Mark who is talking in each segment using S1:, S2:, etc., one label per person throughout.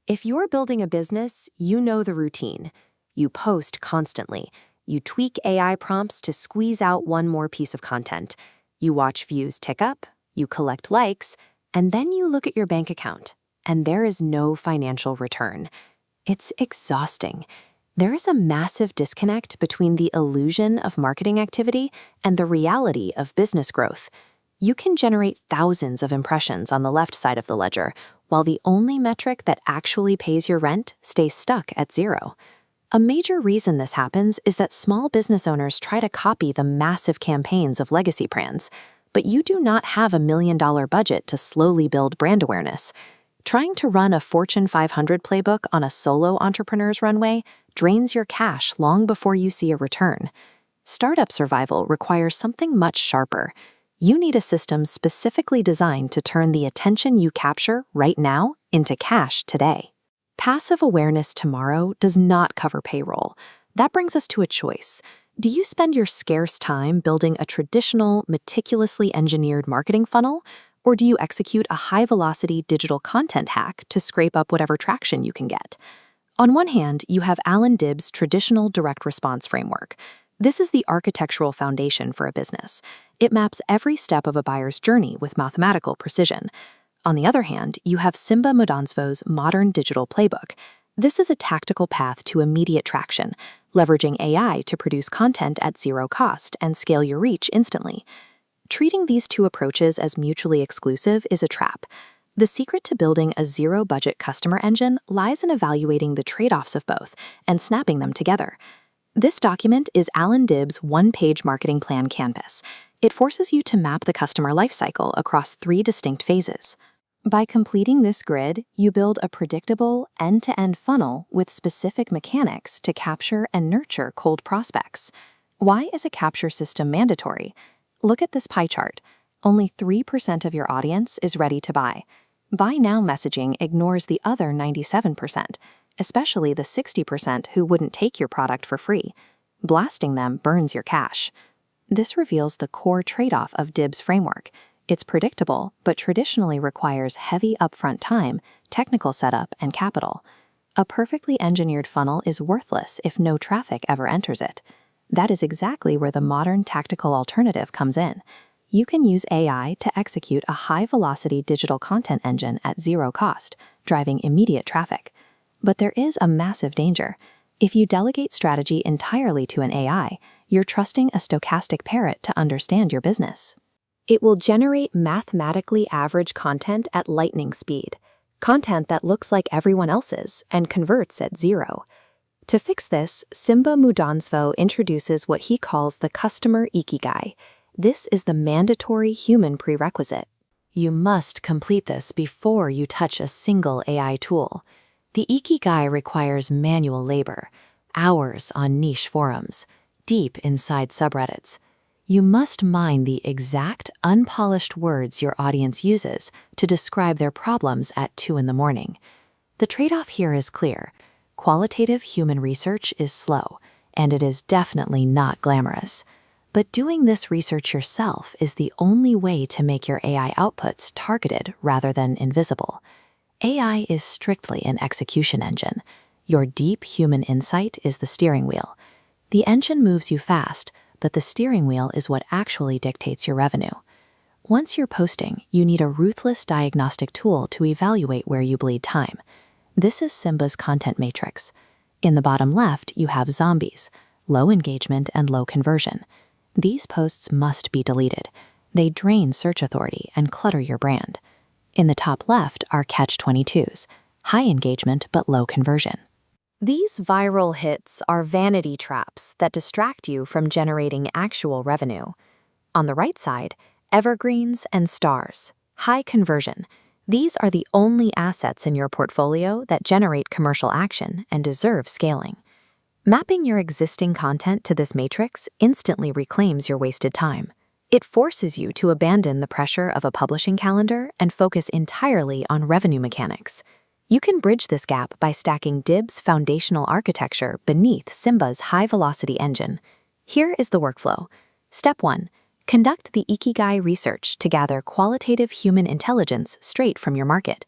S1: If you're building a business, you know the routine. You post constantly. You tweak AI prompts to squeeze out one more piece of content. You watch views tick up, you collect likes, and then you look at your bank account, and there is no financial return. It's exhausting. There is a massive disconnect between the illusion of marketing activity and the reality of business growth. You can generate thousands of impressions on the left side of the ledger, while the only metric that actually pays your rent stays stuck at zero. A major reason this happens is that small business owners try to copy the massive campaigns of legacy brands, but you do not have a $1 million budget to slowly build brand awareness. Trying to run a Fortune 500 playbook on a solo entrepreneur's runway drains your cash long before you see a return. Startup survival requires something much sharper. You need a system specifically designed to turn the attention you capture right now into cash today. Passive awareness tomorrow does not cover payroll. That brings us to a choice. Do you spend your scarce time building a traditional, meticulously engineered marketing funnel, or do you execute a high-velocity digital content hack to scrape up whatever traction you can get? On one hand, you have Allan's traditional direct response framework. This is the architectural foundation for a business. It maps every step of a buyer's journey with mathematical precision. On the other hand, you have Simba Mudanzvo's modern digital playbook. This is a tactical path to immediate traction, leveraging AI to produce content at zero cost and scale your reach instantly. Treating these two approaches as mutually exclusive is a trap. The secret to building a zero-budget customer engine lies in evaluating the trade-offs of both and snapping them together. This document is Allan's one-page marketing plan canvas. It forces you to map the customer lifecycle across 3 distinct phases. By completing this grid, you build a predictable, end-to-end funnel with specific mechanics to capture and nurture cold prospects. Why is a capture system mandatory? Look at this pie chart. Only 3% of your audience is ready to buy. Buy now messaging ignores the other 97%, especially the 60% who wouldn't take your product for free. Blasting them burns your cash. This reveals the core trade-off of DIB's framework. It's predictable, but traditionally requires heavy upfront time, technical setup, and capital. A perfectly engineered funnel is worthless if no traffic ever enters it. That is exactly where the modern tactical alternative comes in. You can use AI to execute a high-velocity digital content engine at zero cost, driving immediate traffic. But there is a massive danger. If you delegate strategy entirely to an AI, you're trusting a stochastic parrot to understand your business. It will generate mathematically average content at lightning speed, content that looks like everyone else's and converts at zero. To fix this, Simba Mudanzvo introduces what he calls the customer ikigai. This is the mandatory human prerequisite. You must complete this before you touch a single AI tool. The ikigai requires manual labor, hours on niche forums, deep inside subreddits. You must mine the exact, unpolished words your audience uses to describe their problems at 2 in the morning. The trade-off here is clear. Qualitative human research is slow, and it is definitely not glamorous. But doing this research yourself is the only way to make your AI outputs targeted rather than invisible. AI is strictly an execution engine. Your deep human insight is the steering wheel. The engine moves you fast, but the steering wheel is what actually dictates your revenue. Once you're posting, you need a ruthless diagnostic tool to evaluate where you bleed time. This is Simba's content matrix. In the bottom left, you have zombies, low engagement and low conversion. These posts must be deleted. They drain search authority and clutter your brand. In the top left are catch-22s, high engagement but low conversion. These viral hits are vanity traps that distract you from generating actual revenue. On the right side, evergreens and stars, high conversion. These are the only assets in your portfolio that generate commercial action and deserve scaling. Mapping your existing content to this matrix instantly reclaims your wasted time. It forces you to abandon the pressure of a publishing calendar and focus entirely on revenue mechanics. You can bridge this gap by stacking DIB's foundational architecture beneath Simba's high-velocity engine. Here is the workflow. Step 1. Conduct the Ikigai research to gather qualitative human intelligence straight from your market.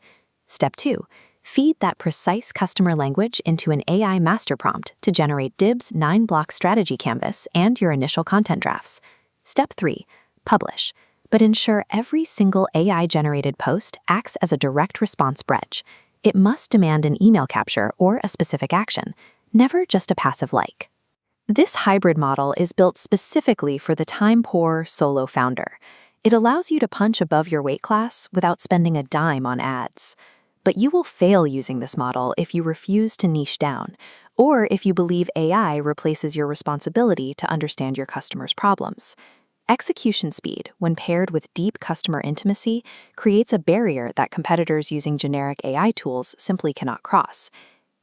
S1: Step 2. Feed that precise customer language into an AI master prompt to generate DIB's 9-block strategy canvas and your initial content drafts. Step 3. Publish. But ensure every single AI-generated post acts as a direct response bridge. It must demand an email capture or a specific action, never just a passive like. This hybrid model is built specifically for the time-poor solo founder. It allows you to punch above your weight class without spending a dime on ads. But you will fail using this model if you refuse to niche down, or if you believe AI replaces your responsibility to understand your customers' problems. Execution speed, when paired with deep customer intimacy, creates a barrier that competitors using generic AI tools simply cannot cross.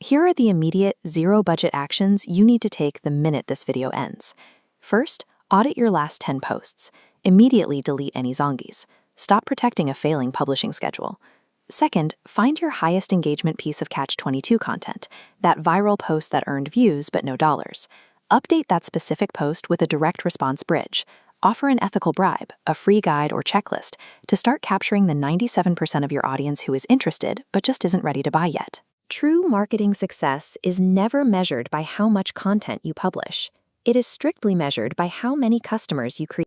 S1: Here are the immediate, zero-budget actions you need to take the minute this video ends. First, audit your last 10 posts. Immediately delete any zongies. Stop protecting a failing publishing schedule. Second, find your highest engagement piece of Catch-22 content, that viral post that earned views but no dollars. Update that specific post with a direct response bridge. Offer an ethical bribe, a free guide or checklist, to start capturing the 97% of your audience who is interested but just isn't ready to buy yet. True marketing success is never measured by how much content you publish. It is strictly measured by how many customers you create.